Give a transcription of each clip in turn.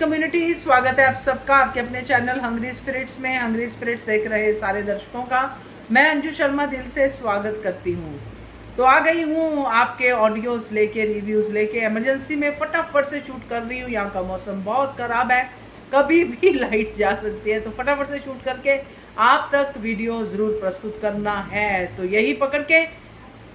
Community, स्वागत है आप सबका आपके अपने चैनल हंग्री स्पिरिट्स में। हंग्री स्पिरिट्स देख रहे सारे दर्शकों का मैं अंजू शर्मा दिल से स्वागत करती हूँ। तो आ गई हूँ आपके ऑडियोज लेके, रिव्यूज लेके। इमरजेंसी में फटाफट से शूट कर रही हूँ। यहाँ का मौसम बहुत खराब है, कभी भी लाइट जा सकती है, तो फटाफट से शूट करके आप तक वीडियो जरूर प्रस्तुत करना है। तो यही पकड़ के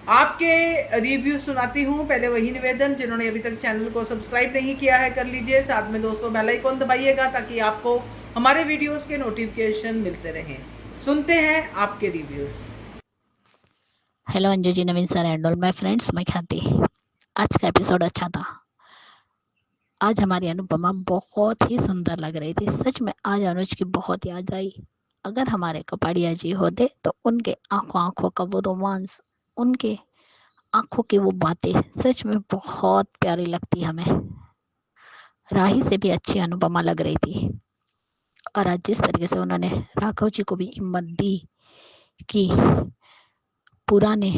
आपके रिव्यू सुनाती हूँ। पहले वही निवेदन, जिन्होंने अभी तक चैनल को सब्सक्राइब नहीं किया है कर लीजिए। साथ में दोस्तों बेल आइकन दबाइएगा ताकि आपको हमारे वीडियोस के नोटिफिकेशन मिलते रहें। सुनते हैं आपके reviews. Hello Anju ji, Naveen sir and all my friends, मैं ख्याति। आज का एपिसोड अच्छा था। आज हमारी अनुपमा बहुत ही सुंदर लग रही थी। सच में आज अनुज की बहुत याद आई। अगर हमारे कपाड़िया जी होते तो उनके आंखों आंखों का वो रोमांस, उनके आंखों की वो बातें सच में बहुत प्यारी लगती हमें। राही से भी अच्छी अनुपमा लग रही थी। और आज जिस तरीके से उन्होंने राघव जी को भी हिम्मत दी कि पुराने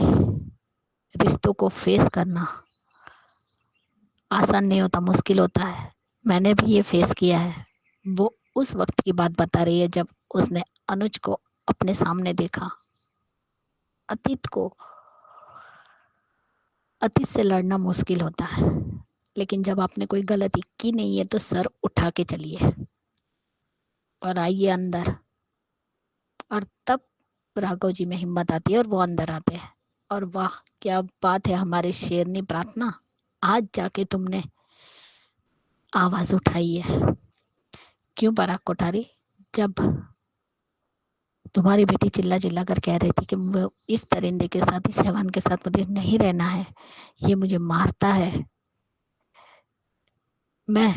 रिश्तों को फेस करना आसान नहीं होता, मुश्किल होता है। मैंने भी ये फेस किया है। वो उस वक्त की बात बता रही है जब उसने अनुज को अपने सामने देखा। अतीत को, अतीत से लड़ना मुश्किल होता है, लेकिन जब आपने कोई गलती की नहीं है तो सर उठा के चलिए और आइए अंदर। और तब राघव जी में हिम्मत आती है और वो अंदर आते हैं। और वाह क्या बात है हमारी शेरनी प्रार्थना, आज जाके तुमने आवाज उठाई है। क्यों पराग कोठारी, जब तुम्हारी बेटी चिल्ला चिल्ला कर कह रही थी कि वो इस परिंदे के साथ, इस हैवान के साथ मुझे नहीं रहना है, ये मुझे मारता है, मैं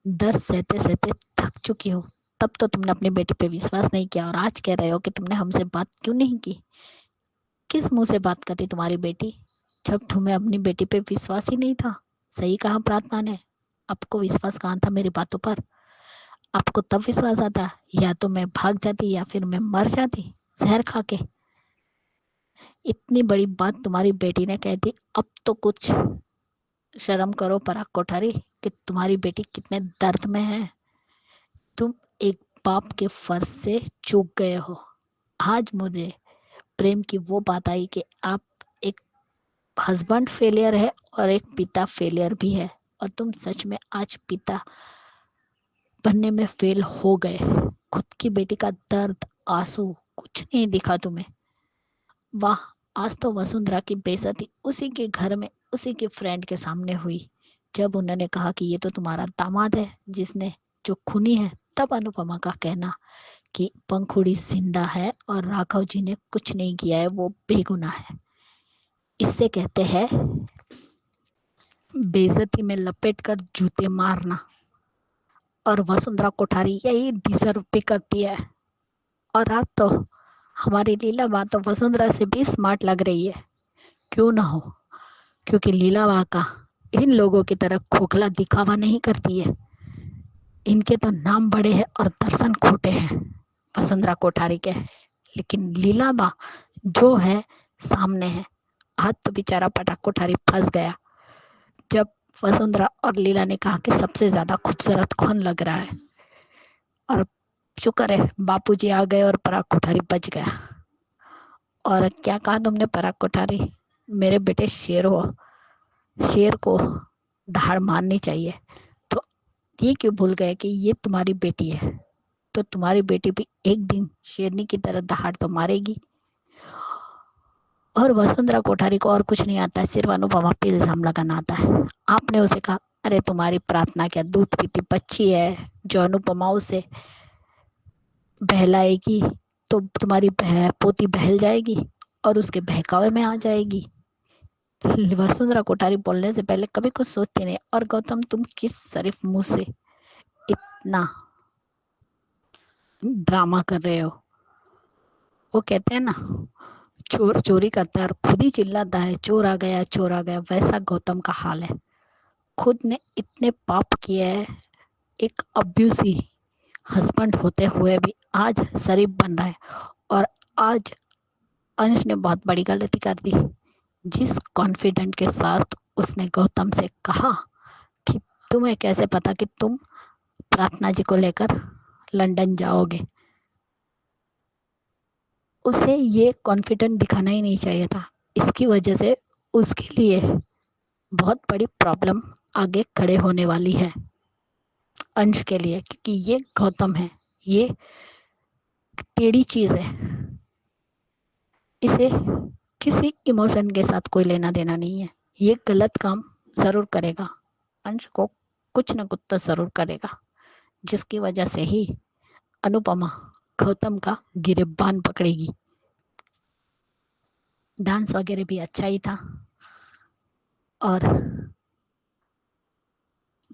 दर्द सहते सहते थक चुकी हूँ, तब तो तुमने अपनी बेटी पे विश्वास नहीं किया और आज कह रहे हो कि तुमने हमसे बात क्यों नहीं की। किस मुंह से बात करती तुम्हारी बेटी जब तुम्हें अपनी बेटी पे विश्वास ही नहीं था। सही कहा प्रार्थना ने, आपको विश्वास कहाँ था मेरी बातों पर। आपको तब विश्वास आता या तो मैं भाग जाती या फिर मैं मर जाती जहर खा के। इतनी बड़ी बात तुम्हारी बेटी ने कह दी, अब तो कुछ शर्म करो पराग कोठारी कि तुम्हारी बेटी कितने दर्द में है। तुम एक बाप के फर्ज से चूक गए हो। आज मुझे प्रेम की वो बात आई कि आप एक हस्बैंड फेलियर है और एक पिता फेलियर भी है, और तुम सच में आज पिता बनने में फेल हो गए। खुद की बेटी का दर्द, आंसू कुछ नहीं दिखा तुम्हें। वाह, आज तो वसुंधरा की बेइज्जती उसी के घर में, उसी के फ्रेंड के सामने हुई जब उन्होंने कहा कि ये तो तुम्हारा दामाद है जिसने, जो खूनी है। तब अनुपमा का कहना कि पंखुड़ी जिंदा है और राघव जी ने कुछ नहीं किया है, वो बेगुनाह है। इससे कहते हैं बेइज्जती में लपेट कर जूते मारना। और वसुंधरा कोठारी यही डिजर्व भी करती है। और आज तो हमारी लीला बात तो वसुंधरा से भी स्मार्ट लग रही है। क्यों ना हो, क्योंकि लीला बा का इन लोगों की तरह खोखला दिखावा नहीं करती है। इनके तो नाम बड़े हैं और दर्शन खोटे हैं वसुंधरा कोठारी के, लेकिन लीला बा जो है सामने है। आज तो बेचारा पटाक कोठारी फंस गया जब वसुंधरा और लीला ने कहा कि सबसे ज्यादा खूबसूरत कौन लग रहा है। और शुक्र है बापूजी आ गए और पराग कोठारी बच गया। और क्या कहा तुमने पराग कोठारी, मेरे बेटे शेर हो, शेर को दहाड़ मारनी चाहिए। तो ये क्यों भूल गए कि ये तुम्हारी बेटी है, तो तुम्हारी बेटी भी एक दिन शेरनी की तरह दहाड़ तो मारेगी। और वसुंधरा कोठारी को और कुछ नहीं आता है, सिर्फ अनुपमा पे इल्जाम लगाना आता है। आपने उसे कहा अरे तुम्हारी प्रार्थना क्या दूध पीती बच्ची है जो अनुपमा उसे बहलाएगी तो तुम्हारी पोती बहल जाएगी और उसके बहकावे में आ जाएगी। वसुंधरा कोठारी बोलने से पहले कभी कुछ सोचती नहीं। और गौतम, तुम किस शरीफ मुंह से इतना ड्रामा कर रहे हो। वो कहते हैं ना, चोर चोरी करता है और खुद ही चिल्लाता है चोर आ गया चोर आ गया, वैसा गौतम का हाल है। खुद ने इतने पाप किए हैं, एक अब्यूसी हस्बैंड होते हुए भी आज शरीफ बन रहा है। और आज अंश ने बहुत बड़ी गलती कर दी। जिस कॉन्फिडेंट के साथ उसने गौतम से कहा कि तुम्हें कैसे पता कि तुम प्रार्थना जी को लेकर लंदन जाओगे। उसे ये कॉन्फिडेंट दिखाना ही नहीं चाहिए था। इसकी वजह से उसके लिए बहुत बड़ी प्रॉब्लम आगे खड़े होने वाली है अंश के लिए, क्योंकि ये गौतम है, ये टेढ़ी चीज है, इसे किसी इमोशन के साथ कोई लेना देना नहीं है। ये गलत काम जरूर करेगा, अंश को कुछ न कुछ तो जरूर करेगा, जिसकी वजह से ही अनुपमा गौतम का गिरेबान पकड़ेगी। डांस वगैरह भी अच्छा ही था और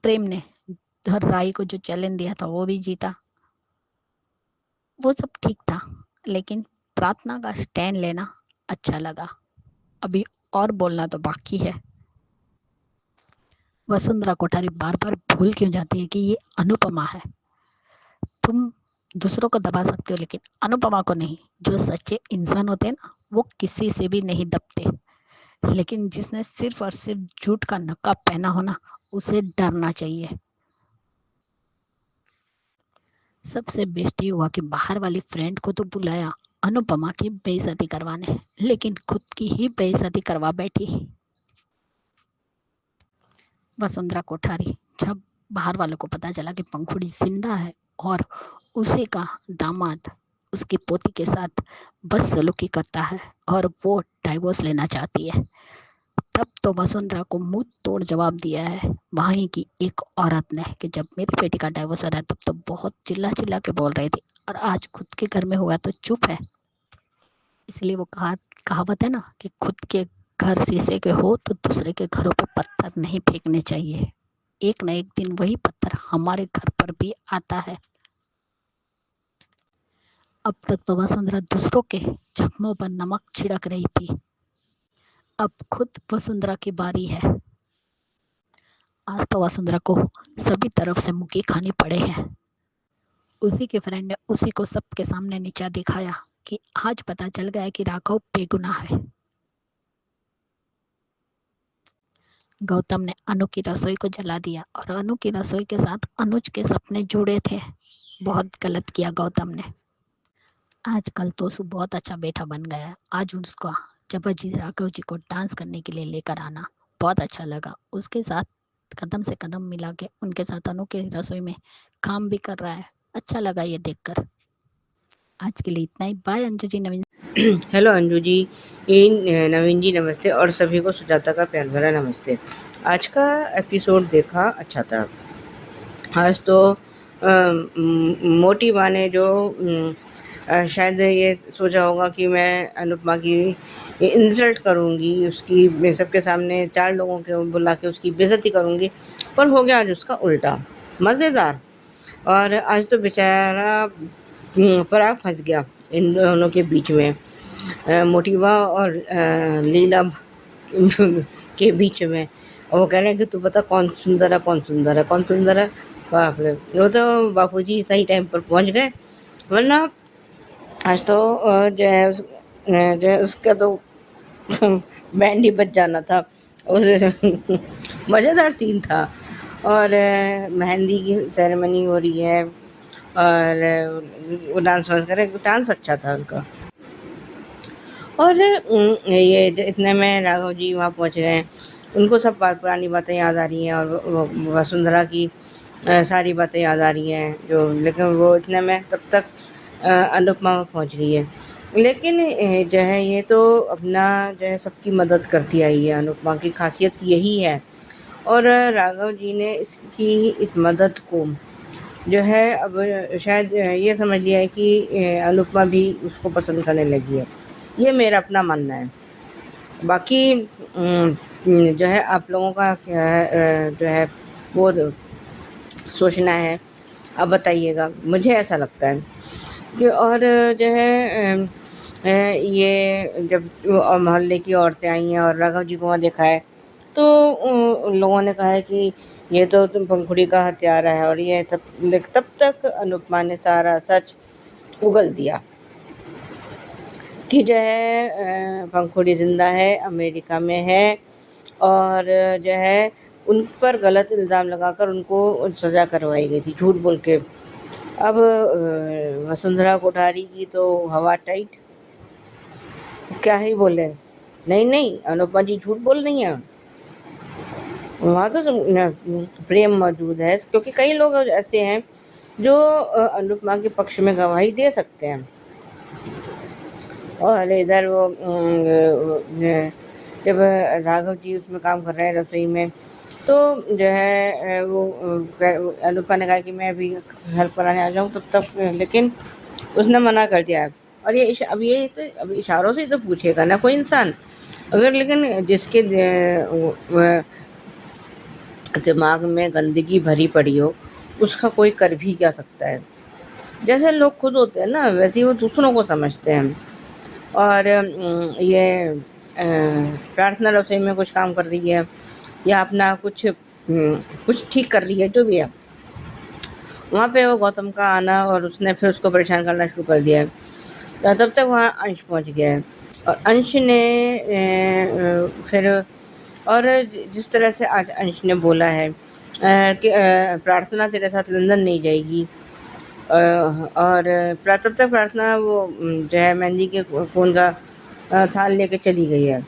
प्रेम ने धर राय को जो चैलेंज दिया था वो भी जीता, वो सब ठीक था, लेकिन प्रार्थना का स्टैंड लेना अच्छा लगा। अभी और बोलना तो बाकी है। वसुंधरा कोठारी बार बार भूल क्यों जाती है कि ये अनुपमा है। तुम दूसरों को दबा सकते हो लेकिन अनुपमा को नहीं। जो सच्चे इंसान होते हैं ना, वो किसी से भी नहीं दबते, लेकिन जिसने सिर्फ और सिर्फ झूठ का नकाब पहना हो ना, उसे डरना चाहिए। सबसे बेस्ट ये हुआ कि बाहर वाली फ्रेंड को तो बुलाया अनुपमा की बेइज्जती करवाने, लेकिन खुद की ही बेइज्जती करवा बैठी वसुंधरा कोठारी। जब बाहर वालों को पता चला कि पंखुड़ी जिंदा है और उसी का दामाद उसकी पोती के साथ बदसलूकी करता है और वो डाइवोर्स लेना चाहती है, तब तो वसुंधरा को मुंह तोड़ जवाब दिया है वहीं की एक औरत ने कि जब मेरी बेटी का डाइवोर्स हो रहा है तब तो बहुत चिल्ला चिल्ला के बोल रही थी, और आज खुद के घर में हुआ तो चुप है। इसलिए वो कहावत है ना कि खुद के घर शीशे के हो तो दूसरे के घरों पे पत्थर नहीं फेंकने चाहिए। एक न एक दिन वही पत्थर हमारे घर पर भी आता है। अब तक तो वसुंधरा दूसरों के जख्मों पर नमक छिड़क रही थी, अब खुद वसुंधरा की बारी है। आज तो वसुंधरा को सभी तरफ से मुक्की खानी पड़े हैं। उसी के फ्रेंड ने उसी को सबके सामने नीचा दिखाया कि आज पता चल गया कि राघव बेगुनाह है। गौतम ने अनु की रसोई को जला दिया और अनु की रसोई के साथ अनुज के सपने जुड़े थे। बहुत गलत किया गौतम ने। आजकल तो उसको बहुत अच्छा बेटा बन गया है। आज उसको जब जी राघव जी को डांस करने के लिए लेकर आना बहुत अच्छा लगा। उसके साथ कदम से कदम मिला के उनके साथ अनु के रसोई में काम भी कर रहा है। अच्छा लगा ये देखकर। आज के लिए इतना ही। बाय अंजू जी, नवीन। हेलो अंजू जी, नवीन जी नमस्ते और सभी को सुजाता का प्यार भरा नमस्ते। आज का एपिसोड देखा, अच्छा था। आज तो मोटी माँ ने जो शायद ये सोचा होगा कि मैं अनुपमा की इंसल्ट करूँगी, उसकी मैं सबके सामने 4 लोगों के बुला के उसकी बेइज्जती करूँगी, पर हो गया आज उसका उल्टा। मज़ेदार। और आज तो बेचारा पराग फंस गया इन दोनों के बीच में, मोटिवा और लीला के बीच में। और वो कह रहे हैं कि तू बता कौन सुंदर है, कौन सुंदर है, कौन सुंदर है। बाप रे, वो तो बापूजी सही टाइम पर पहुंच गए, वरना आज तो जो है उसका तो बैंड ही बज जाना था। उस मज़ेदार सीन था। और मेहंदी की सेरेमनी हो रही है और वो डांस वांस कर रहे, डांस अच्छा था उनका। और ये इतने में राघव जी वहाँ पहुँच गए हैं। उनको सब पुरानी बातें याद आ रही हैं और वसुंधरा की सारी बातें याद आ रही हैं जो, लेकिन वो इतने में तब तक अनुपमा पहुँच गई है। लेकिन जो है ये तो अपना जो है सबकी मदद करती आई है, अनुपमा की खासियत यही है। और राघव जी ने इसकी इस मदद को जो है अब शायद ये समझ लिया है कि अनुपमा भी उसको पसंद करने लगी है। ये मेरा अपना मानना है। बाकी जो है आप लोगों का क्या जो है वो सोचना है, अब बताइएगा। मुझे ऐसा लगता है कि और जो है ये जब मोहल्ले की औरतें आई हैं और राघव जी को वहाँ देखा है तो उन लोगों ने कहा है कि ये तो तुम पंखुड़ी का हत्यारा है, और ये तब तक अनुपमा ने सारा सच उगल दिया कि जो है पंखुड़ी ज़िंदा है, अमेरिका में है, और जो है उन पर गलत इल्ज़ाम लगाकर उनको सज़ा करवाई गई थी झूठ बोल के। अब वसुंधरा कोठारी की तो हवा टाइट, क्या ही बोले। नहीं नहीं, अनुपमा जी झूठ बोल रही हैं, वहाँ तो प्रेम मौजूद है, क्योंकि कई लोग ऐसे हैं जो अनुपमा के पक्ष में गवाही दे सकते हैं। और इधर वो जब राघव जी उसमें काम कर रहे हैं रसोई में, तो जो है वो अनुपमा ने कहा कि मैं अभी हेल्प कराने आ जाऊँ तब तक, लेकिन उसने मना कर दिया। और अब इशारों से ही तो पूछेगा ना कोई इंसान, अगर लेकिन जिसके दिमाग में गंदगी भरी पड़ी हो, उसका कोई कर भी क्या सकता है। जैसे लोग खुद होते हैं ना, वैसे ही वो दूसरों को समझते हैं। और ये प्रार्थना रसोई में कुछ काम कर रही है या अपना कुछ ठीक कर रही है, जो भी है, वहाँ पे वो गौतम का आना और उसने फिर उसको परेशान करना शुरू कर दिया है। तब तक वहाँ अंश पहुँच गया है और अंश ने फिर और जिस तरह से आज अंश ने बोला है कि प्रार्थना तेरे साथ लंदन नहीं जाएगी, और तब तक प्रार्थना वो जो है मेहंदी के खून का थाल लेके चली गई है।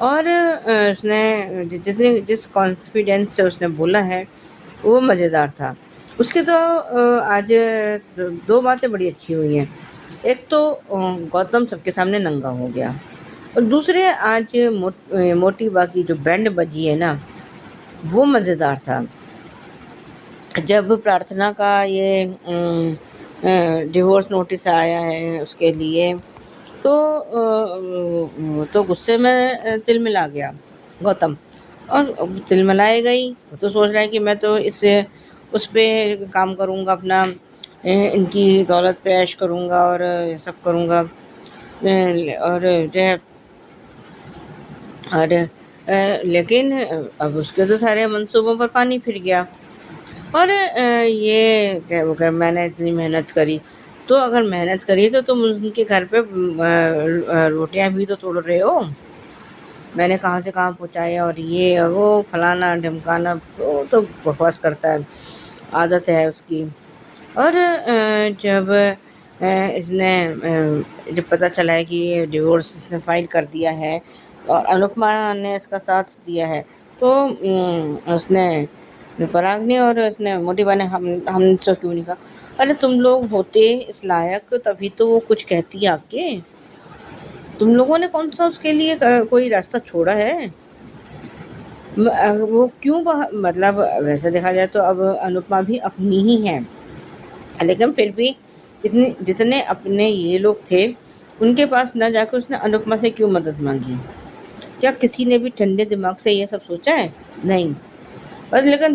और उसने जिस कॉन्फिडेंस से उसने बोला है वो मज़ेदार था। उसके तो आज दो बातें बड़ी अच्छी हुई हैं। एक तो गौतम सबके सामने नंगा हो गया, और दूसरे आज मोटी बाकी जो बैंड बजी है ना, वो मज़ेदार था। जब प्रार्थना का ये डिवोर्स नोटिस आया है उसके लिए, तो गुस्से में तिलमिला गया गौतम, और तिलमिलाए गई। वो तो सोच रहा है कि मैं तो उस पे काम करूँगा, अपना इनकी दौलत पे ऐश करूँगा और सब करूँगा, और जो है और लेकिन अब उसके तो सारे मंसूबों पर पानी फिर गया। और ये वो मैंने इतनी मेहनत करी, तो अगर मेहनत करी तो तुम उनके घर पे रोटियां भी तो तोड़ रहे हो, मैंने कहाँ से कहाँ पहुँचाया और ये और वो फलाना ढमकाना, तो बकवास करता है, आदत है उसकी। और जब पता चला है कि ये डिवोर्स इसने फाइल कर दिया है और अनुपमा ने इसका साथ दिया है, तो उसने पराग ने और उसने मोटिवा ने हमसे क्यों नहीं कहा, अरे तुम लोग होते इस लायक तभी तो वो कुछ कहती आके, तुम लोगों ने कौन सा उसके लिए कोई रास्ता छोड़ा है। वो क्यों मतलब वैसे देखा जाए तो अब अनुपमा भी अपनी ही है, लेकिन फिर भी जितने अपने ये लोग थे उनके पास न जाकर उसने अनुपमा से क्यों मदद मांगी। क्या किसी ने भी ठंडे दिमाग से ये सब सोचा है? नहीं। बस लेकिन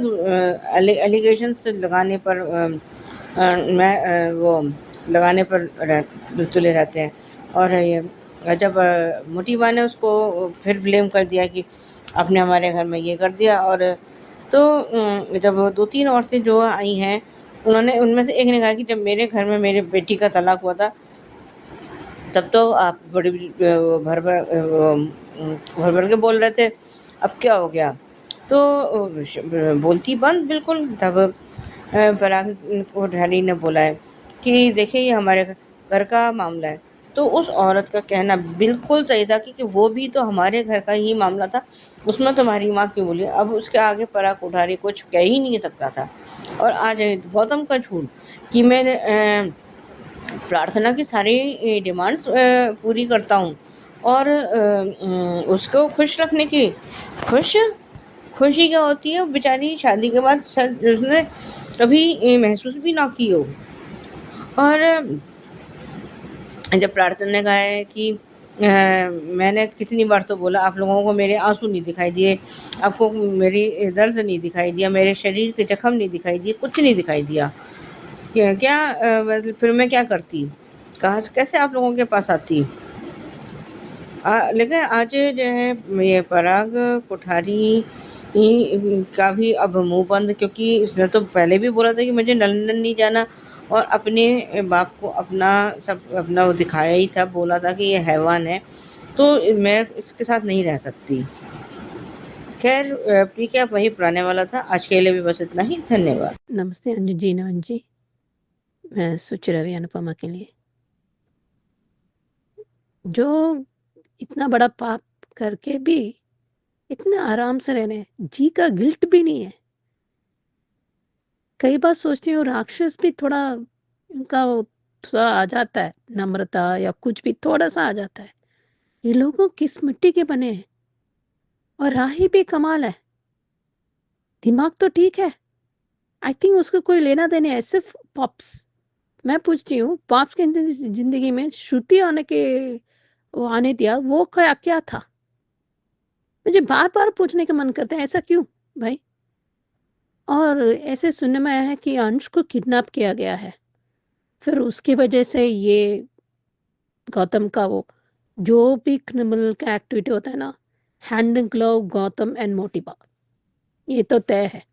एलिगेशंस लगाने पर वो लगाने पर तुले रहते हैं। और ये जब मोटिवा ने उसको फिर ब्लेम कर दिया कि आपने हमारे घर में ये कर दिया, और तो जब 2-3 औरतें जो आई हैं, उन्होंने उनमें से एक ने कहा कि जब मेरे घर में मेरे बेटी का तलाक हुआ था तब तो आप बड़ी भर भर के बोल रहे थे, अब क्या हो गया? तो बोलती बंद बिल्कुल। तब पराग कोठारी ने बोला है कि देखिए ये हमारे घर का मामला है। तो उस औरत का कहना बिल्कुल सही था कि वो भी तो हमारे घर का ही मामला था, उसमें तुम्हारी माँ क्यों बोली। अब उसके आगे पराग कोठारी कुछ कह ही नहीं सकता था। और आज गौतम का झूठ कि मैं प्रार्थना की सारी डिमांड्स पूरी करता हूँ और उसको खुश रखने की खुशी क्या होती है, बेचारी शादी के बाद उसने कभी महसूस भी ना की हो। और जब प्रार्थना ने कहा है कि मैंने कितनी बार तो बोला, आप लोगों को मेरे आंसू नहीं दिखाई दिए, आपको मेरी दर्द नहीं दिखाई दिया, मेरे शरीर के जख्म नहीं दिखाई दिए, कुछ नहीं दिखाई दिया, क्या फिर मैं क्या करती, कहाँ से कैसे आप लोगों के पास आती। लेकिन आज जो है ये पराग कोठारी का भी अब मुंह बंद, क्योंकि उसने तो पहले भी बोला था कि मुझे लंदन नहीं जाना, और अपने बाप को अपना वो दिखाया ही था, बोला था कि ये हैवान है तो मैं इसके साथ नहीं रह सकती। खैर ठीक है, वही पुराने वाला था। आज के लिए भी बस इतना ही। धन्यवाद। नमस्ते अंजू जी, नमन जी। मैं सोच रही अनुपमा के लिए, जो इतना बड़ा पाप करके भी इतना आराम से रहने, जी का गिल्ट भी नहीं है। कई बार सोचती हूँ राक्षस भी थोड़ा इनका थोड़ा आ जाता है, नम्रता या कुछ भी थोड़ा सा आ जाता है। ये लोगों किस मिट्टी के बने हैं, और राही भी कमाल है। दिमाग तो ठीक है, आई थिंक उसको कोई लेना देने है, सिर्फ पॉप्स। मैं पूछती हूँ, पॉप्स के जिंदगी में श्रुति आने के वो आने दिया, वो क्या क्या था? मुझे बार बार पूछने का मन करता है, ऐसा क्यों भाई? और ऐसे सुनने में आया है कि अंश को किडनैप किया गया है, फिर उसकी वजह से ये गौतम का वो जो भी क्रिमिनल का एक्टिविटी होता है ना, hand in glove Gautam and Motiba, ये तो तय है।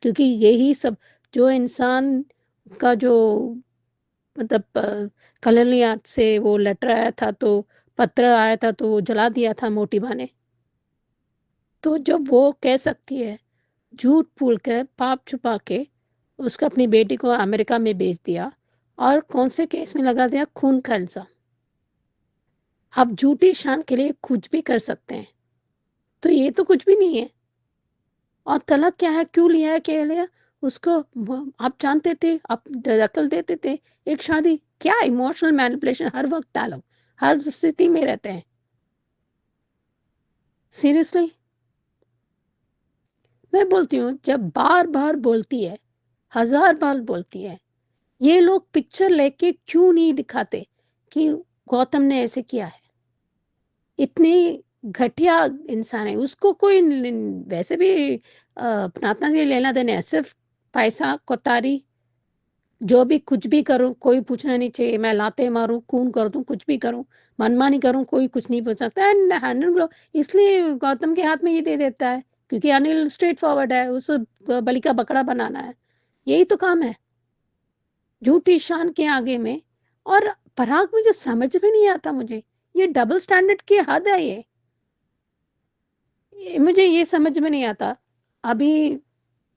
क्योंकि यही सब जो इंसान का जो मतलब कलरली आर्ट से वो लेटर आया था, तो पत्र आया था, तो वो जला दिया था मोटिबा ने। तो जब वो कह सकती है, झूठ बोल कर पाप छुपा के उसको अपनी बेटी को अमेरिका में भेज दिया, और कौन से केस में लगा दिया, खून का इल्जाम। आप झूठी शान के लिए कुछ भी कर सकते हैं, तो ये तो कुछ भी नहीं है। और तलाक क्या है, क्यों लिया है, क्या लिया उसको? आप जानते थे, आप दखल देते थे। एक शादी क्या, इमोशनल मैनिपुलेशन हर वक्त डालो, हर स्थिति में रहते हैं। सीरियसली मैं बोलती हूँ, जब बार बार बोलती है, 1000 बार बोलती है, ये लोग पिक्चर लेके क्यों नहीं दिखाते कि गौतम ने ऐसे किया है? इतनी घटिया इंसान है, उसको कोई वैसे भी अपनातना से लेना देना है, सिर्फ पैसा कोतारी। जो भी कुछ भी करूं कोई पूछना नहीं चाहिए, मैं लाते मारूं, खून कर दूं, कुछ भी करूं, मनमानी करूं, कोई कुछ नहीं पूछ सकता। एंड हैंडल इसलिए गौतम के हाथ में ये दे देता है, क्योंकि अनिल स्ट्रेट फॉरवर्ड है, उस बलि का बकरा बनाना है, यही तो काम है, झूठी शान के आगे में। और पराग मुझे समझ में नहीं आता, मुझे ये डबल स्टैंडर्ड की हद है, मुझे ये समझ में नहीं आता। अभी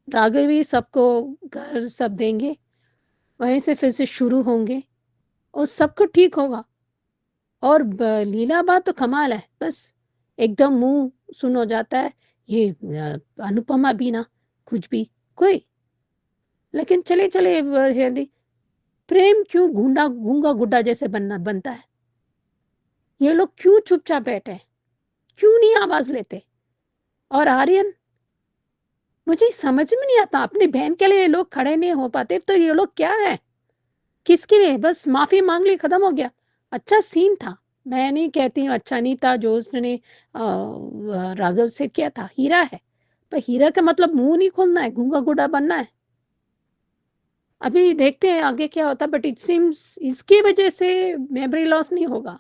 राघवी सबको घर सब देंगे, वहीं से फिर से शुरू होंगे और सब कुछ ठीक होगा। और लीला बात तो कमाल है, बस एकदम मुंह सुन हो जाता है। ये अनुपमा भी ना कुछ भी कोई, लेकिन चले चले यदि प्रेम क्यों गूंगा गूंगा गुड्डा जैसे बनता है? ये लोग क्यों चुपचाप बैठे हैं? क्यों नहीं आवाज लेते? और आर्यन, मुझे समझ में नहीं आता, अपनी बहन के लिए ये लोग खड़े नहीं हो पाते, तो ये लोग क्या है, किसके लिए? बस माफी मांग ली, खत्म हो गया। अच्छा सीन था, मैं नहीं कहती हूँ अच्छा नहीं था जो उसने राघव से किया था, हीरा है, पर हीरा का मतलब मुंह नहीं खोलना है, गूंगा गुड्डा बनना है। अभी देखते हैं आगे क्या होता है, बट इट सीम्स इसकी वजह से मेमोरी लॉस नहीं होगा।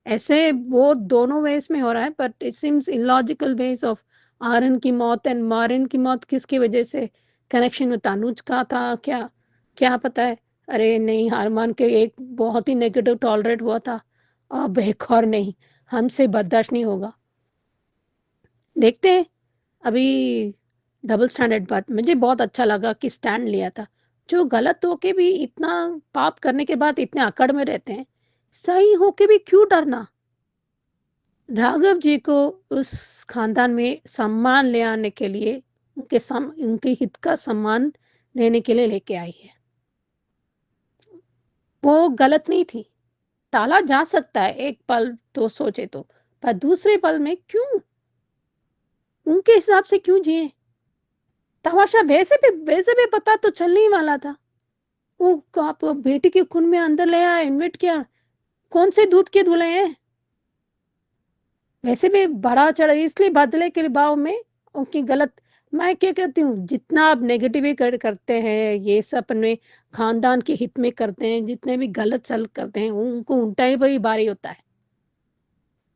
ऐसे वो दोनों वेज में हो रहा है, but it seems illogical ways of Aryan की मौत एंड मारिन की मौत किसकी वजह से, कनेक्शन में तनुज का था क्या, क्या पता है। अरे नहीं, हार मान के एक बहुत ही नेगेटिव टॉलरेट हुआ था, अब एक और नहीं, हमसे बर्दाश्त नहीं होगा। देखते हैं। अभी डबल स्टैंडर्ड बात मुझे बहुत अच्छा लगा कि स्टैंड लिया था, जो गलत होके भी इतना पाप करने के बाद इतने अकड़ में रहते हैं, सही होके भी क्यों डरना? राघव जी को उस खानदान में सम्मान ले आने के लिए, उनके हित का सम्मान लेने के लिए लेके आई है। वो गलत नहीं थी, टाला जा सकता है एक पल तो सोचे तो, पर दूसरे पल में क्यों, उनके हिसाब से क्यों जिए? तमाशा वैसे भी पता तो चलने ही वाला था। वो आप बेटी के खून में अंदर ले आया, इन्वेट किया, कौन से दूध के धुले हैं? वैसे भी बड़ा चढ़ा, इसलिए बदले के भाव में उनकी गलत। मैं क्या कहती हूँ, जितना आप नेगेटिव करते हैं, ये सब अपने खानदान के हित में करते हैं, जितने भी गलत चल करते हैं, उनको उल्टा ही वही भारी होता है।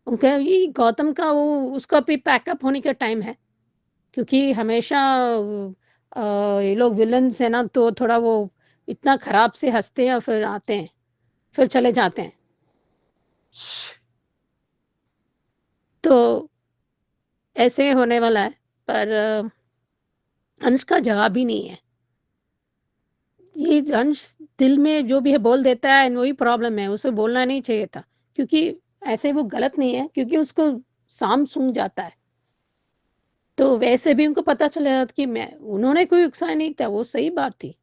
उनका ये गौतम का वो उसका भी पैकअप होने का टाइम है, क्योंकि हमेशा ये लोग विलन्स है ना, तो थोड़ा वो इतना खराब से हंसते हैं, फिर आते हैं, फिर चले जाते हैं। तो ऐसे होने वाला है। पर अंश का जवाब ही नहीं है। ये अंश दिल में जो भी है बोल देता है, वही प्रॉब्लम है, उसे बोलना नहीं चाहिए था, क्योंकि ऐसे वो गलत नहीं है, क्योंकि उसको साम सूंघ जाता है। तो वैसे भी उनको पता चला जाता कि मैं उन्होंने कोई उकसाया नहीं था, वो सही बात थी।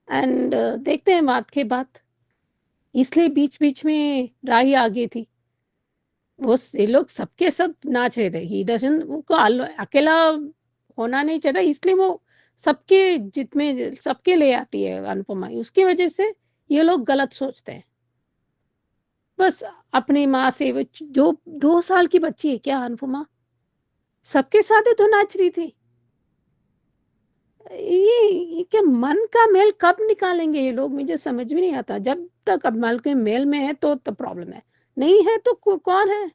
एंड देखते हैं बात के बाद, इसलिए बीच-बीच में राही आ गई थी। ये लोग सबके सब नाच रहे थे। ही डज़न्ट उनको अकेला होना नहीं चाहता, इसलिए वो सबके जित में सबके ले आती है अनुपमा। उसकी वजह से ये लोग गलत सोचते हैं। बस अपनी माँ से वो 2 साल की बच्ची है क्या अनुपमा? सबके साथ ही तो नाच रही थी। ये क्या मन का मेल कब निकालेंगे ये लोग, मुझे समझ में नहीं आता। जब तक अब मन के मेल में है तो प्रॉब्लम है, नहीं है तो कौन है?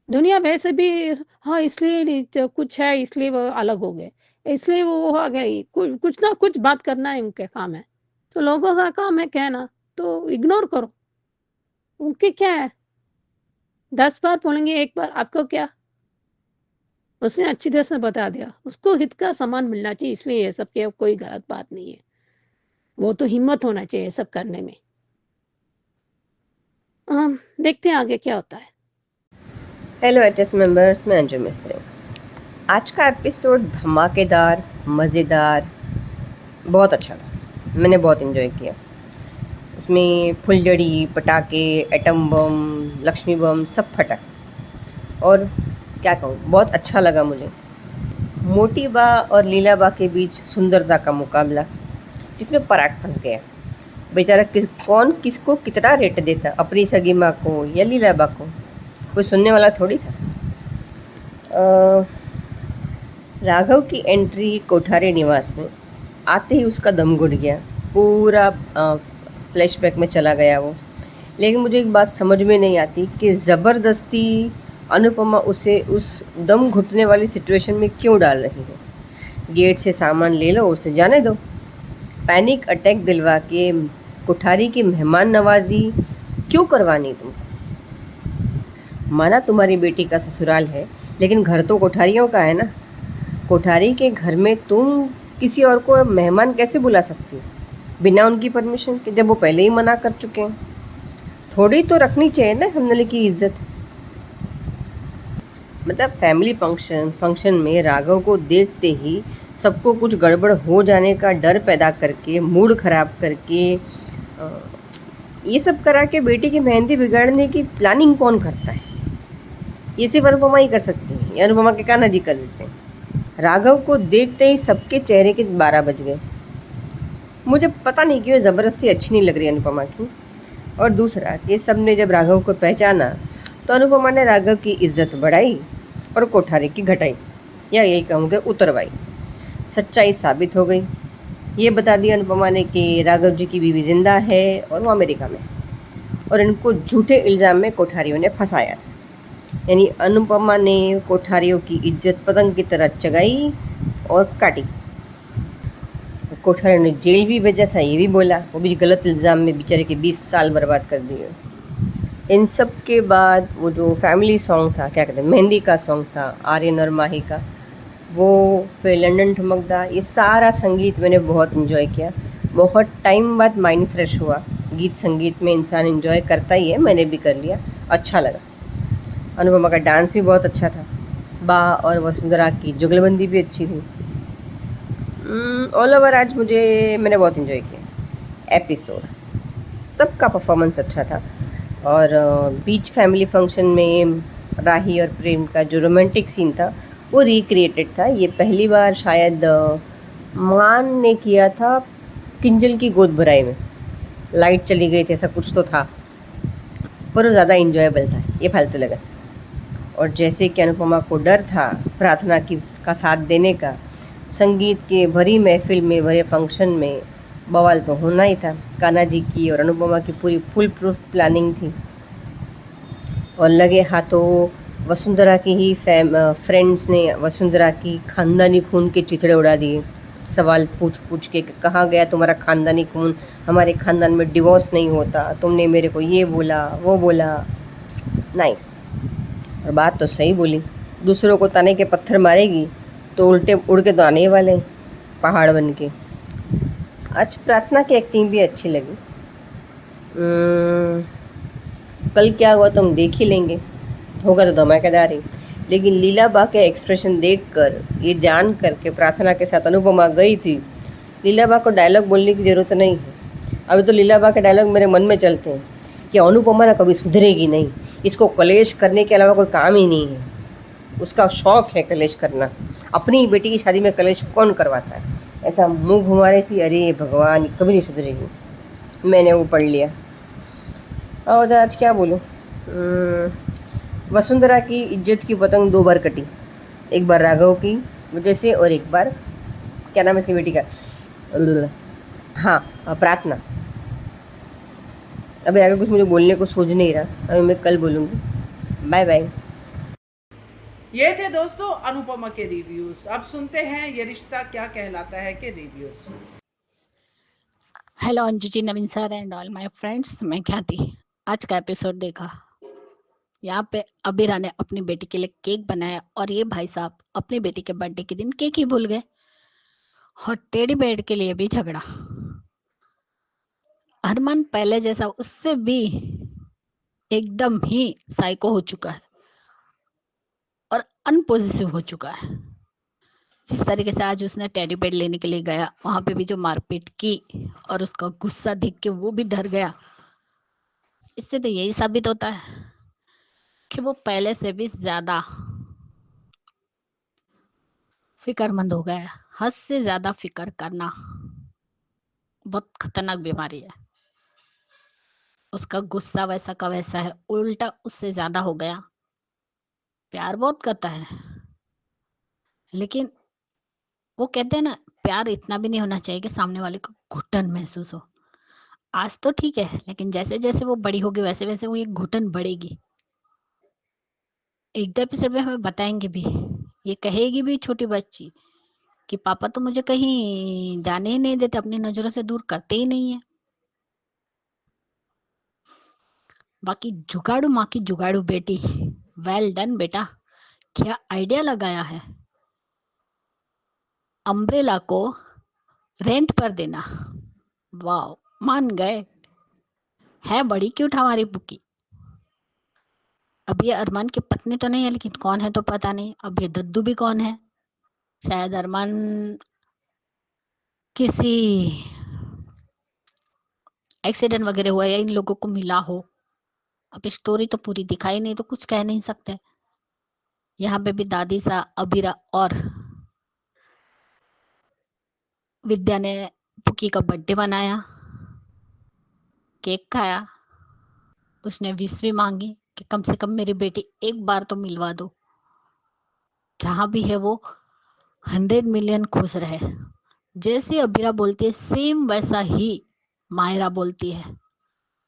दुनिया वैसे भी हाँ, इसलिए नहीं तो कुछ है, इसलिए वो अलग हो गए, इसलिए वो हो गई, कुछ ना कुछ बात करना है, उनके काम है। तो लोगों का काम है कहना, तो इग्नोर करो। उनके क्या है? 10 बार बोलेंगे, 1 बार आपको क्या? उसने अच्छी तरह से बता दिया, उसको हित का सामान मिलना चाहिए, इसलिए ये सब के कोई गलत बात नहीं है। वो तो हिम्मत होना चाहिए ये सब करने में। देखते हैं आगे क्या होता है। हेलो एचएस मेंबर्स, मैं अंजू मिस्त्री। आज का एपिसोड धमाकेदार, मज़ेदार, बहुत अच्छा था। मैंने बहुत इन्जॉय किया। इसमें फुलझड़ी, पटाखे, एटम बम, लक्ष्मी बम सब फटा। और क्या कहूँ, बहुत अच्छा लगा मुझे। मोटी बा और लीला बा के बीच सुंदरता का मुकाबला, जिसमें पराग फंस गया। बेचारा कौन किसको कितना रेट देता, अपनी सगी माँ को या लीला बा को? कोई सुनने वाला थोड़ी था। राघव की एंट्री कोठारी निवास में आते ही उसका दम घुट गया। पूरा फ्लैशबैक में चला गया वो। लेकिन मुझे एक बात समझ में नहीं आती कि ज़बरदस्ती अनुपमा उसे उस दम घुटने वाली सिचुएशन में क्यों डाल रही है। गेट से सामान ले लो, उसे जाने दो। पैनिक अटैक दिलवा के कोठारी की मेहमान नवाजी क्यों करवानी तुमको? माना तुम्हारी बेटी का ससुराल है, लेकिन घर तो कोठारियों का है ना। कोठारी के घर में तुम किसी और को मेहमान कैसे बुला सकती हो बिना उनकी परमिशन के, जब वो पहले ही मना कर चुके हैं? थोड़ी तो रखनी चाहिए ना हमने की इज्जत। मतलब फैमिली फंक्शन में राघव को देखते ही सबको कुछ गड़बड़ हो जाने का डर पैदा करके, मूड ख़राब करके, ये सब करा के बेटी की मेहंदी बिगाड़ने की प्लानिंग कौन करता है? ये सिर्फ अनुपमा ही कर सकती है, या अनुपमा के कान्हा जी कर देते हैं। राघव को देखते ही सबके चेहरे के 12 बज गए। मुझे पता नहीं क्यों ज़बरदस्ती अच्छी नहीं लग रही अनुपमा की। और दूसरा कि सब ने जब राघव को पहचाना तो अनुपमा ने राघव की इज्जत बढ़ाई और कोठारी की घटाई, या यही कहूँगे उतरवाई। सच्चाई साबित हो गई। ये बता दिया अनुपमा ने कि राघव जी की बीवी जिंदा है और वो अमेरिका में, और इनको झूठे इल्ज़ाम में कोठारियों ने फंसाया था। यानी अनुपमा ने कोठारियों की इज्जत पतंग की तरह चगाई और काटी। कोठारियों ने जेल भी भेजा था, ये भी बोला, वो भी गलत इल्ज़ाम में बेचारे के 20 साल बर्बाद कर दिए। इन सब के बाद वो जो फैमिली सॉन्ग था, क्या कहते हैं, मेहंदी का सॉन्ग था, आर्यन और माही का, वो फिर लंदन ठुमकदा, ये सारा संगीत मैंने बहुत इन्जॉय किया। बहुत टाइम बाद माइंड फ्रेश हुआ। गीत संगीत में इंसान इन्जॉय करता ही है, मैंने भी कर लिया, अच्छा लगा। अनुपमा का डांस भी बहुत अच्छा था। बा और वसुंधरा की जुगलबंदी भी अच्छी थी। ऑल ओवर आज मैंने बहुत इन्जॉय किया एपिसोड। सबका परफॉर्मेंस अच्छा था। और बीच फैमिली फंक्शन में राही और प्रेम का जो रोमांटिक सीन था वो रिक्रिएटेड था। ये पहली बार शायद मान ने किया था किंजल की गोद भराई में। लाइट चली गई थी, ऐसा कुछ तो था, पर वो ज़्यादा इंजॉयबल था, ये फालतू लगा। और जैसे कि अनुपमा को डर था प्रार्थना का साथ देने का, संगीत के भरी महफिल में, भरे फंक्शन में बवाल तो होना ही था। कान्हा जी की और अनुपमा की पूरी फुल प्रूफ प्लानिंग थी। और लगे हाथों वसुंधरा की ही फ्रेंड्स ने वसुंधरा की खानदानी खून के चिथड़े उड़ा दिए। सवाल पूछ के कहाँ गया तुम्हारा खानदानी खून, हमारे खानदान में डिवोर्स नहीं होता, तुमने मेरे को ये बोला वो बोला। नाइस। और बात तो सही बोली, दूसरों को ताने के पत्थर मारेगी तो उल्टे उड़ के तो आने ही वाले हैं, पहाड़ बन के। आज प्रार्थना की एक्टिंग भी अच्छी लगी। कल क्या हुआ तो हम देख ही लेंगे, होगा तो धमाकेदार ही। लेकिन लीला बा के एक्सप्रेशन देखकर, ये जान कर के प्रार्थना के साथ अनुपमा गई थी, लीला बा को डायलॉग बोलने की ज़रूरत नहीं है। अभी तो लीला बा के डायलॉग मेरे मन में चलते हैं कि अनुपमा ना कभी सुधरेगी नहीं, इसको कलेश करने के अलावा कोई काम ही नहीं है। उसका शौक है कलेश करना, अपनी बेटी की शादी में कलेश कौन करवाता है। ऐसा मुंह घुमा रही थी, अरे भगवान कभी नहीं सुधरेगी। मैंने वो पढ़ लिया। और आज क्या बोलूँ, वसुंधरा की इज्जत की पतंग 2 बार कटी, एक बार राघव की वजह से और एक बार क्या नाम है इसकी बेटी का, हाँ प्रार्थना। अभी आगे कुछ मुझे बोलने को सूझ नहीं रहा, अभी मैं कल बोलूँगी। Bye bye. ये थे दोस्तों अनुपमा के रिव्यूज। अब सुनते हैं ये रिश्ता क्या कहलाता है के reviews. Hello Anju ji, Naveen sir and all my friends, मैं ख्याति। आज का एपिसोड देखा। यहाँ पे अबीरा ने अपनी बेटी के लिए केक बनाया और ये भाई साहब अपनी बेटी के बर्थडे के दिन केक ही भूल गए और टेडी बेयर के लिए भी झगड़ा। अरमान पहले जैसा उससे भी एकदम ही साइको हो चुका है और अनपॉजिटिव हो चुका है। जिस तरीके से आज उसने टेडी बेयर लेने के लिए गया, वहां पे भी जो मारपीट की और उसका गुस्सा देख के वो भी डर गया। इससे तो यही साबित होता है कि वो पहले से भी ज्यादा फिक्रमंद हो गया है। हद से ज्यादा फिक्र करना बहुत खतरनाक बीमारी है। उसका गुस्सा वैसा का वैसा है, उल्टा उससे ज्यादा हो गया। प्यार बहुत करता है, लेकिन वो कहते हैं ना, प्यार इतना भी नहीं होना चाहिए कि सामने वाले को घुटन महसूस हो। आज तो ठीक है, लेकिन जैसे जैसे वो बड़ी होगी वैसे वैसे वो ये घुटन बढ़ेगी। एक दो एपिसोड में हमें बताएंगे भी, ये कहेगी भी छोटी बच्ची कि पापा तो मुझे कहीं जाने ही नहीं देते, अपनी नजरों से दूर करते ही नहीं है। बाकी जुगाड़ू माँ की जुगाड़ू बेटी, वेल डन बेटा, क्या आइडिया लगाया है। अम्ब्रेला को रेंट पर देना, वाह, मान गए। है बड़ी क्यूट हमारी बुकी। अब ये अरमान की पत्नी तो नहीं है, लेकिन कौन है तो पता नहीं। अब ये दद्दू भी कौन है, शायद अरमान किसी एक्सीडेंट वगैरह हुआ या इन लोगों को मिला हो। अब स्टोरी तो पूरी दिखाई नहीं तो कुछ कह नहीं सकते। यहाँ पे भी दादी सा अबीरा और विद्या ने पुकी का बर्थडे मनाया, केक खाया। उसने विश भी मांगी कि कम से कम मेरी बेटी एक बार तो मिलवा दो, जहां भी है वो 100 मिलियन खुश रहे। जैसे अबीरा बोलती है सेम वैसा ही मायरा बोलती है।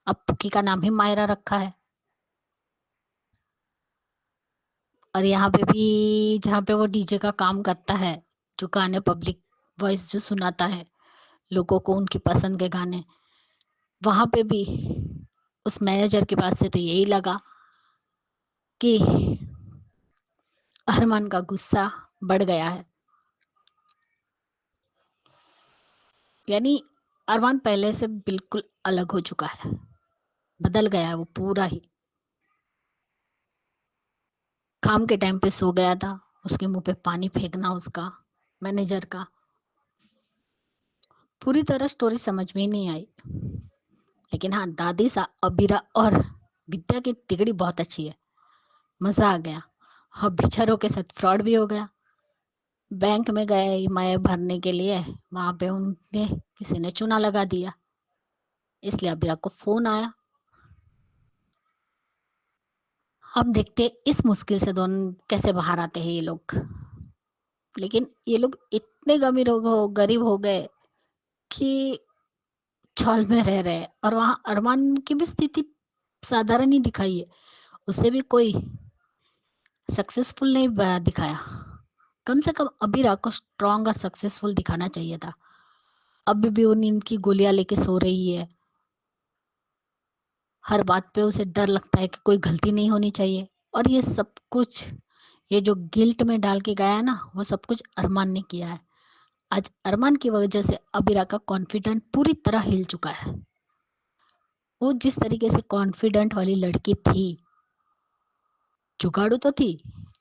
अब पुकी का नाम ही मायरा रखा है। और यहाँ पे भी जहाँ पे वो डीजे का काम करता है, जो गाने पब्लिक वॉइस जो सुनाता है लोगों को उनकी पसंद के गाने, वहां पे भी उस मैनेजर के पास से तो यही लगा कि अरमान का गुस्सा बढ़ गया है। यानी अरमान पहले से बिल्कुल अलग हो चुका है, बदल गया है वो पूरा ही। काम के टाइम पे सो गया था, उसके मुंह पे पानी फेंकना उसका मैनेजर का, पूरी तरह स्टोरी समझ में ही नहीं आई। लेकिन हाँ, दादी सा अबीरा और विद्या की तिगड़ी बहुत अच्छी है, मजा आ गया। हाँ, बिचारों के साथ फ्रॉड भी हो गया। बैंक में गए ईएमआई भरने के लिए, वहां पे उनने किसी ने चूना लगा दिया, इसलिए अबीरा को फोन आया। अब देखते इस मुश्किल से दोनों कैसे बाहर आते हैं ये लोग। लेकिन ये लोग इतने गरीब हो गए कि छल में रह रहे हैं। और वहां अरमान की भी स्थिति साधारण ही दिखाई है, उसे भी कोई सक्सेसफुल नहीं दिखाया। कम से कम अबीरा को स्ट्रॉन्ग और सक्सेसफुल दिखाना चाहिए था। अभी भी वो नींद की गोलियां लेके सो रही है, हर बात पे उसे डर लगता है कि कोई गलती नहीं होनी चाहिए। और ये सब कुछ ये जो गिल्ट में डाल के गया है ना, वो सब कुछ अरमान ने किया है। आज अरमान की वजह से अबीरा का कॉन्फिडेंट पूरी तरह हिल चुका है। वो जिस तरीके से कॉन्फिडेंट वाली लड़की थी, जुगाड़ू तो थी,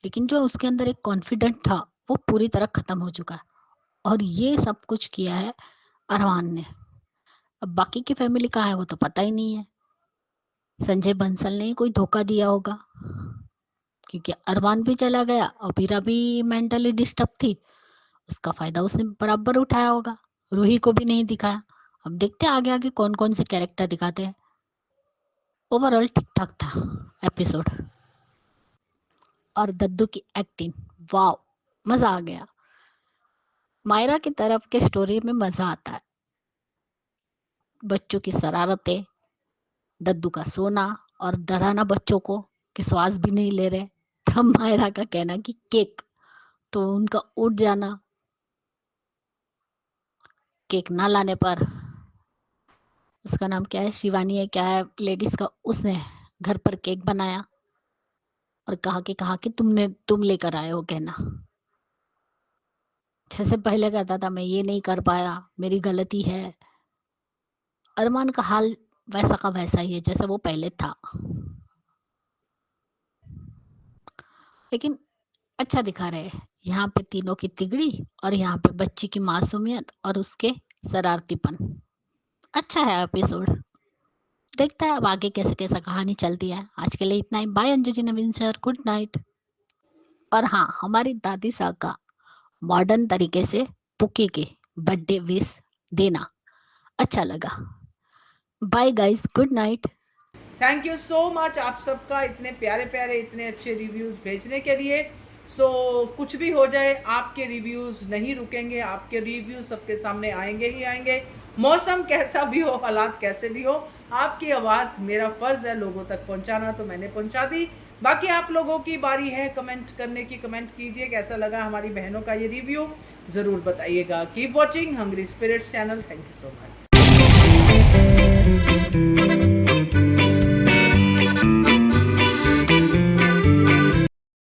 लेकिन जो उसके अंदर एक कॉन्फिडेंट था वो पूरी तरह खत्म हो चुका है। और ये सब कुछ किया है अरमान ने। अब बाकी की फैमिली कहाँ है वो तो पता ही नहीं है। संजय बंसल ने ही कोई धोखा दिया होगा, क्योंकि अरमान भी चला गया, अबीरा भी मेंटली डिस्टर्ब थी, उसका फायदा उसने बराबर उठाया होगा। रूही को भी नहीं दिखाया। अब देखते हैं आगे आगे कौन कौन से कैरेक्टर दिखाते हैं। ओवरऑल ठीक ठाक था एपिसोड। और दद्दू की एक्टिंग, वाव, मजा आ गया। मायरा की तरफ के स्टोरी में मजा आता है। बच्चों की शरारतें, दद्दू का सोना और डराना बच्चों को कि श्वास भी नहीं ले रहे। तब मायरा का कहना कि केक, तो उनका उठ जाना केक ना लाने पर। उसका नाम क्या है, शिवानी है क्या है लेडीज का, उसने घर पर केक बनाया और कहा कि तुम लेकर आए हो कहना। जैसे पहले कहता था मैं ये नहीं कर पाया, मेरी गलती है। अरमान का हाल वैसा का वैसा ही है जैसा वो पहले था, लेकिन अच्छा दिखा रहे हैं। यहाँ पे तीनों की तिगड़ी और यहाँ पे बच्ची की मासूमियत और उसके शरारतीपन। अच्छा है एपिसोड। देखता है अब आगे कैसे कैसा कहानी चलती है। आज के लिए इतना ही। Bye Anju ji, Naveen sir, good night. और हाँ, हमारी दादी साहब का मॉडर्न तरीके से पुकी के बर्थडे विश देना अच्छा लगा। Bye guys, good night. Thank you so much आप सबका इतने प्यारे प्यारे इतने अच्छे रिव्यूज़ भेजने के लिए। सो कुछ भी हो जाए, आपके रिव्यूज़ नहीं रुकेंगे, आपके रिव्यूज़ सबके सामने आएंगे ही आएंगे। मौसम कैसा भी हो, हालात कैसे भी हो, आपकी आवाज़ मेरा फ़र्ज़ है लोगों तक पहुंचाना, तो मैंने पहुंचा दी। बाकी आप लोगों की बारी है कमेंट करने की। कमेंट कीजिए कैसा लगा हमारी बहनों का ये रिव्यू, ज़रूर बताइएगा। Keep watching Hungry Spirits channel. Thank you so much.